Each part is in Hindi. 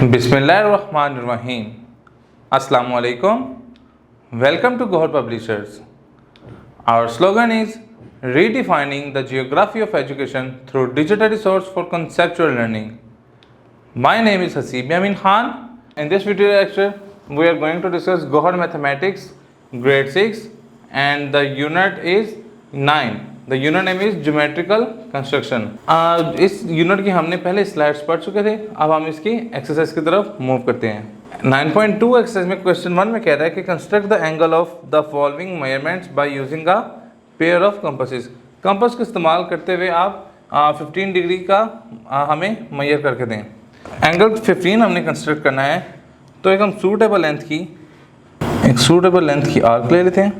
बिस्मिल्लाहिर्रहमानिर्रहीम। अस्सलामु अलैकुम। Welcome to Gohar Publishers. Our slogan is redefining the geography of education through digital resource for conceptual learning. My name is Hasib Yamin Khan. In this video lecture, we are going to discuss Gohar Mathematics grade 6 and the unit is 9. The unit name is Geometrical Construction. इस यूनिट की हमने पहले स्लाइड्स पढ़ चुके थे। अब हम इसकी एक्सरसाइज की तरफ मूव करते हैं। 9.2 एक्सरसाइज में क्वेश्चन 1 में कह रहा है कि construct the angle of the following measurements bye using a pair of compasses. Compass का इस्तेमाल करते हुए आप 15 डिग्री का हमें मेजर करके दें। एंगल 15 हमने कंस्ट्रक्ट करना है, तो एक हम सूटेबल लेंथ की आर्क ले लेते हैं।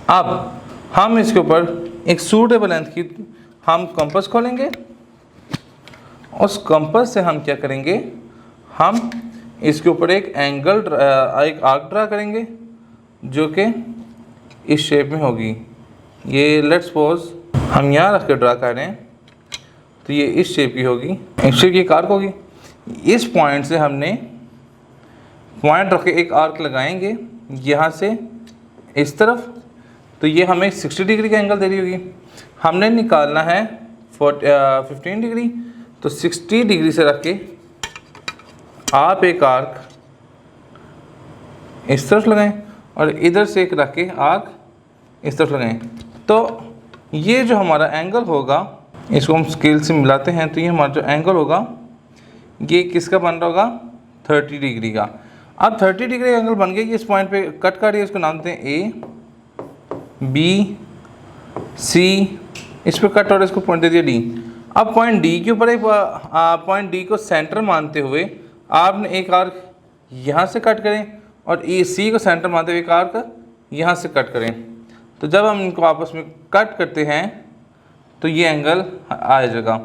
अब हम इसके ऊपर एक सूटेबल लेंथ की हम कंपास खोलेंगे। उस कंपास से हम क्या करेंगे, हम इसके ऊपर एक आर्क ड्रा करेंगे जो कि इस शेप में होगी। ये लेट्स सपोज हम यहाँ रख कर ड्रा कर रहे हैं, तो ये इस शेप की होगी, इस शेप की एक आर्क होगी। इस पॉइंट से हमने पॉइंट रख के एक आर्क लगाएंगे यहाँ से इस तरफ, तो ये हमें 60 डिग्री का एंगल दे रही होगी। हमने निकालना है 15 डिग्री, तो 60 डिग्री से रख के आप एक आर्क इस तरफ लगाएं और इधर से एक रख के आर्क इस तरफ लगाएं। तो ये जो हमारा एंगल होगा, इसको हम स्केल से मिलाते हैं, तो ये हमारा जो एंगल होगा ये किसका बन रहा होगा, 30 डिग्री का। अब 30 डिग्री एंगल बन गया। इस पॉइंट पे कट काटिए, इसको नाम देते हैं ए बी सी, इस पर कट और इसको पॉइंट दे दिया डी। अब पॉइंट डी के ऊपर पॉइंट डी को सेंटर मानते हुए आपने एक आर्क यहाँ से कट करें और ए सी को सेंटर मानते हुए एक आर्क यहाँ से कट करें। तो जब हम इनको आपस में कट करते हैं तो ये एंगल आ जाएगा।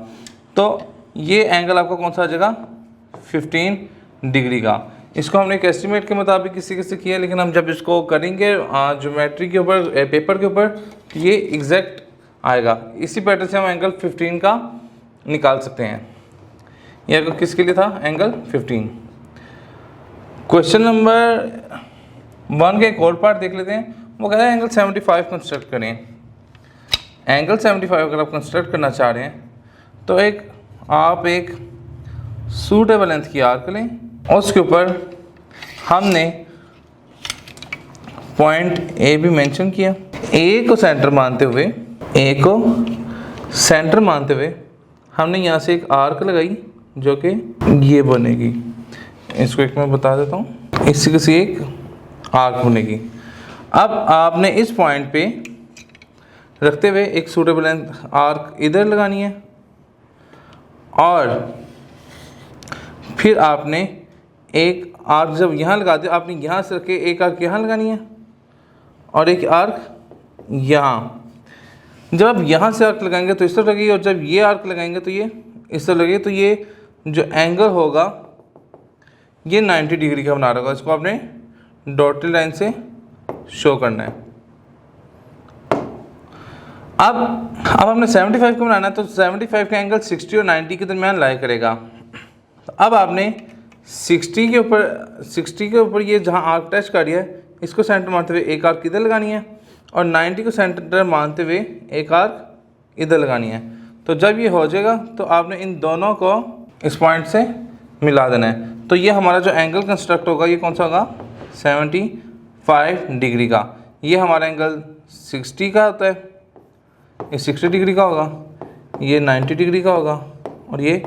तो ये एंगल आपका कौन सा आ जाएगा, 15 डिग्री का। इसको हमने एक एस्टिमेट के मुताबिक किसी किया, लेकिन हम जब इसको करेंगे ज्योमेट्री के ऊपर, पेपर के ऊपर, तो ये एग्जैक्ट आएगा। इसी पैटर्न से हम एंगल 15 का निकाल सकते हैं। यह किसके लिए था, एंगल 15। क्वेश्चन नंबर 1 का एक और पार्ट देख लेते हैं। वो कह रहा है एंगल 75 कंस्ट्रक्ट करें। एंगल 75 अगर आप कंस्ट्रक्ट करना चाह रहे हैं तो आप एक सूटेबल लेंथ की आर्क लें, उसके ऊपर हमने पॉइंट ए भी मेंशन किया। ए को सेंटर मानते हुए हमने यहाँ से एक आर्क लगाई जो कि ये बनेगी। इसको एक मैं बता देता हूँ, इससे किसी एक आर्क बनेगी। अब आपने इस पॉइंट पे रखते हुए एक सूटेबल लेंथ आर्क इधर लगानी है और फिर आपने एक आर्क जब यहाँ लगा दिया, आपने यहाँ से रख के एक आर्क यहाँ लगानी है और एक आर्क यहाँ। जब आप यहाँ से आर्क लगाएंगे तो इस तरह लगेगी, और जब ये आर्क लगाएंगे तो ये इस तरह लगेगी। तो ये जो एंगल होगा ये 90 डिग्री का बना रहा होगा। इसको आपने डॉटेड लाइन से शो करना है। अब हमने 75 को बनाना है, तो 75 का एंगल 60 और 90 के दरमियान लाई करेगा। तो अब आपने 60 के ऊपर ये जहाँ आर्क टच कर दिया है, इसको सेंटर मानते हुए एक आर्क इधर लगानी है और 90 को सेंटर मानते हुए एक आर्क इधर लगानी है। तो जब ये हो जाएगा तो आपने इन दोनों को इस पॉइंट से मिला देना है। तो ये हमारा जो एंगल कंस्ट्रक्ट होगा ये कौन सा होगा, 75 डिग्री का। ये हमारा एंगल 60 का होता है, ये 60 डिग्री का होगा, ये 90 डिग्री का होगा और ये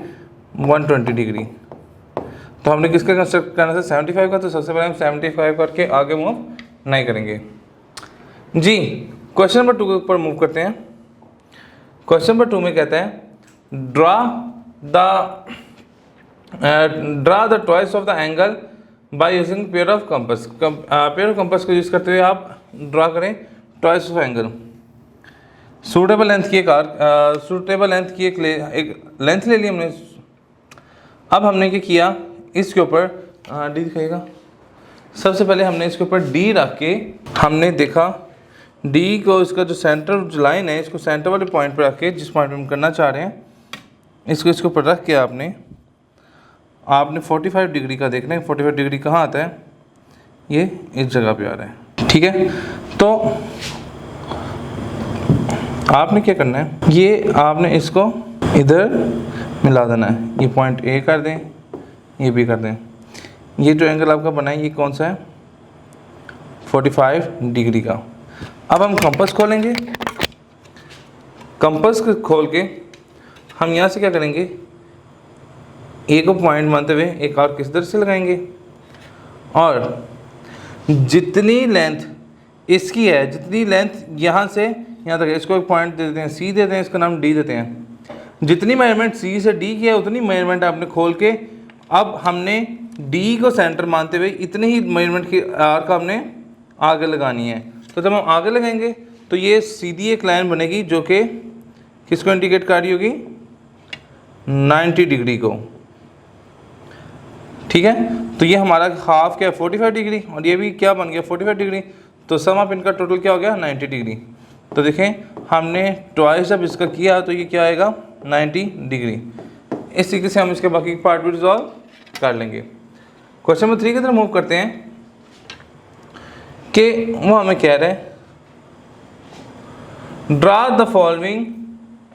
120 डिग्री। तो हमने किसका कंस्ट्रक्ट करना था, 75 का। तो सबसे पहले हम 75 करके आगे मूव नहीं करेंगे जी। क्वेश्चन नंबर 2 के ऊपर मूव करते हैं। क्वेश्चन नंबर 2 में कहता है draw the twice of the angle by using pair of compass. Pair of compass को यूज़ करते हुए आप ड्रा करें twice of angle. Suitable length की एक लेंथ ले ली हमने। अब हमने क्या किया, इसके ऊपर डी दिखाएगा। सबसे पहले हमने इसके ऊपर डी रख के हमने देखा डी को, इसका जो सेंटर जो लाइन है, इसको सेंटर वाले पॉइंट पर रख के, जिस पॉइंट पर हम करना चाह रहे हैं, इसको इसके ऊपर रख के आपने आपने 45 डिग्री का देखना है। 45 डिग्री कहाँ आता है, ये इस जगह पे आ रहा है, ठीक है। तो आपने क्या करना है, ये आपने इसको इधर मिला देना है। ये पॉइंट ए कर दें, ये भी कर दें। ये जो एंगल आपका बना है ये कौन सा है, 45 डिग्री का। अब हम कंपास खोलेंगे। कंपास खोल के हम यहाँ से क्या करेंगे, ए को पॉइंट मानते हुए एक आर्क किस तरह से लगाएंगे, और जितनी लेंथ इसकी है, जितनी लेंथ यहाँ से यहाँ तक, इसको एक पॉइंट दे देते हैं, सी देते हैं, इसका नाम डी देते हैं। जितनी मेजरमेंट सी से डी की है उतनी मेजरमेंट आपने खोल के, अब हमने डी को सेंटर मानते हुए इतनी ही मेजरमेंट की आर्क हमने आगे लगानी है। तो जब हम आगे लगाएंगे तो ये सीधी एक लाइन बनेगी जो कि किसको इंडिकेट कर रही होगी, 90 डिग्री को, ठीक है। तो ये हमारा हाफ क्या है, 45 डिग्री, और ये भी क्या बन गया 45 डिग्री। तो सम ऑफ इनका टोटल क्या हो गया, 90 डिग्री। तो देखें हमने ट्वाइस जब इसका किया तो ये क्या आएगा, 90 डिग्री। इस तरीके से हम इसके बाकी पार्ट भी रिजॉल्व कर लेंगे। क्वेश्चन नंबर 3 की तरफ मूव करते हैं कि वो हमें कह रहे हैं draw the following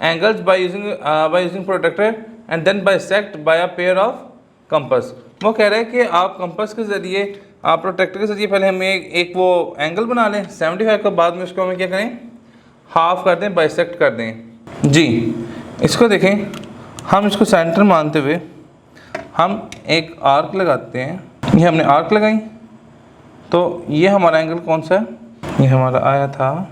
angles by using protractor and then bisect by a pair of compass. वो कह रहे हैं कि आप कंपास के ज़रिए, आप प्रोट्रैक्टर के ज़रिए पहले हमें एक वो एंगल बना लें 75 का, बाद में उसको हमें क्या करें, हाफ कर दें, बाइसेक्ट कर दें। जी इसको देखें, हम इसको सेंटर मानते हुए हम एक आर्क लगाते हैं। ये हमने आर्क लगाई, तो ये हमारा एंगल कौन सा है, ये हमारा आया था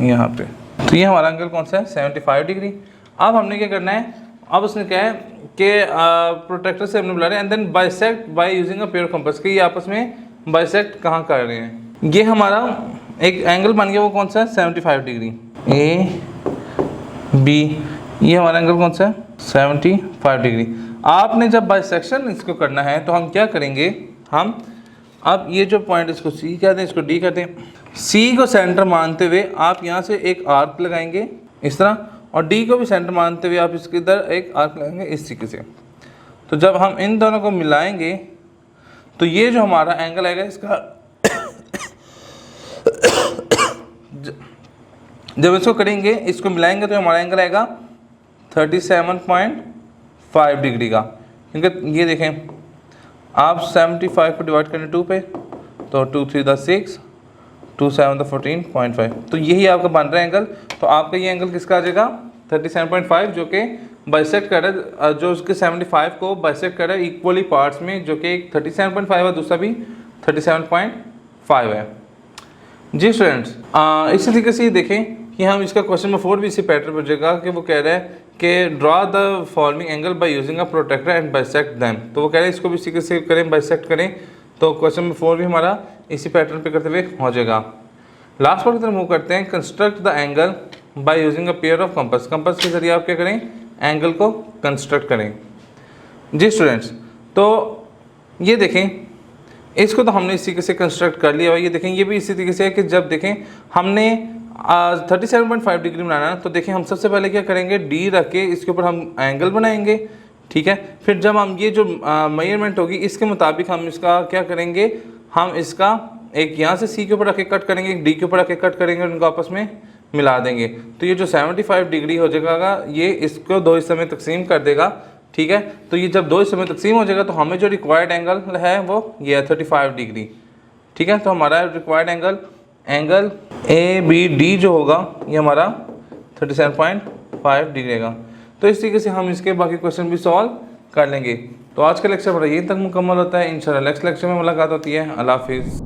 यहाँ पे। तो ये हमारा एंगल कौन सा है, 75 डिग्री। अब हमने क्या करना है, अब उसने क्या है कि प्रोट्रैक्टर से हमने बुला रहे हैं, and then bisect by using a pair compass, कि ये आपस में बाइसेक्ट कहाँ कर रहे हैं। ये हमारा एक एंगल बन गया, वो कौन सा है, 75 डिग्री। ए बी, ये हमारा एंगल कौन सा है, 75 डिग्री। आपने जब बाइसेक्शन इसको करना है तो हम क्या करेंगे, हम अब ये जो पॉइंट इसको सी कहते हैं, इसको डी कहते हैं। सी को सेंटर मानते हुए आप यहाँ से एक आर्क लगाएंगे इस तरह, और डी को भी सेंटर मानते हुए आप इसके इधर एक आर्क लगाएंगे इस तरीके से। तो जब हम इन दोनों को मिलाएंगे तो ये जो हमारा एंगल आएगा इसका जब इसको करेंगे, इसको मिलाएंगे तो हमारा एंगल आएगा 37.5 डिग्री का। क्योंकि ये देखें, आप 75 को डिवाइड करें 2 पे, तो 2 3 द 6, 2 7 द 14.5, तो यही आपका बन रहा है एंगल। तो आपका ये एंगल किसका आ जाएगा, 37.5, जो कि बाइसेक्ट कर रहा है, जो उसके 75 को बाइसेक्ट कर रहा है इक्वली पार्ट्स में, जो कि 37.5 है, दूसरा भी 37.5 है। जी स्टूडेंट्स, इसी तरीके से देखें कि हम इसका क्वेश्चन नंबर 4 भी इसी पैटर्न पर जाएगा कि वो कह रहा है कि draw the following angle by using a protractor and bisect them. तो वो कह रहे हैं इसको भी इसी से करें, बाइसेक्ट करें। तो क्वेश्चन नंबर 4 भी हमारा इसी पैटर्न पे करते हुए हो जाएगा। लास्ट पार्ट की तरफ मूव करते हैं, construct the angle by using a pair of compass. Compass के जरिए आप क्या करें, एंगल को कंस्ट्रक्ट करें। जी स्टूडेंट्स, तो ये देखें, इसको तो हमने इसी तरीके से कंस्ट्रक्ट कर लिया। ये देखें, ये भी इसी तरीके से है कि जब देखें हमने 37.5 डिग्री बनाना है, तो देखें हम सबसे पहले क्या करेंगे, डी रख के इसके ऊपर हम एंगल बनाएंगे, ठीक है। फिर जब हम ये जो मेजरमेंट होगी इसके मुताबिक हम इसका क्या करेंगे, हम इसका एक यहाँ से सी के ऊपर रख के कट करेंगे, एक डी के ऊपर रख के कट करेंगे, उनको आपस में मिला देंगे। तो ये जो 75 डिग्री हो जाएगा, ये इसको 2 हिस्से में तकसीम कर देगा, ठीक है। तो ये जब 2 हिस्से में तकसीम हो जाएगा तो हमें जो रिक्वायर्ड एंगल है वो ये है 35 डिग्री, ठीक है। तो हमारा required angle A B D जो होगा ये हमारा 37.5 डिग्री का। तो इस तरीके से हम इसके बाकी क्वेश्चन भी सॉल्व कर लेंगे। तो आज का लेक्चर बड़ा यहीं तक मुकम्मल होता है। इंशाल्लाह नेक्स्ट लेक्चर में मुलाकात होती है। अल्लाह हाफिज़।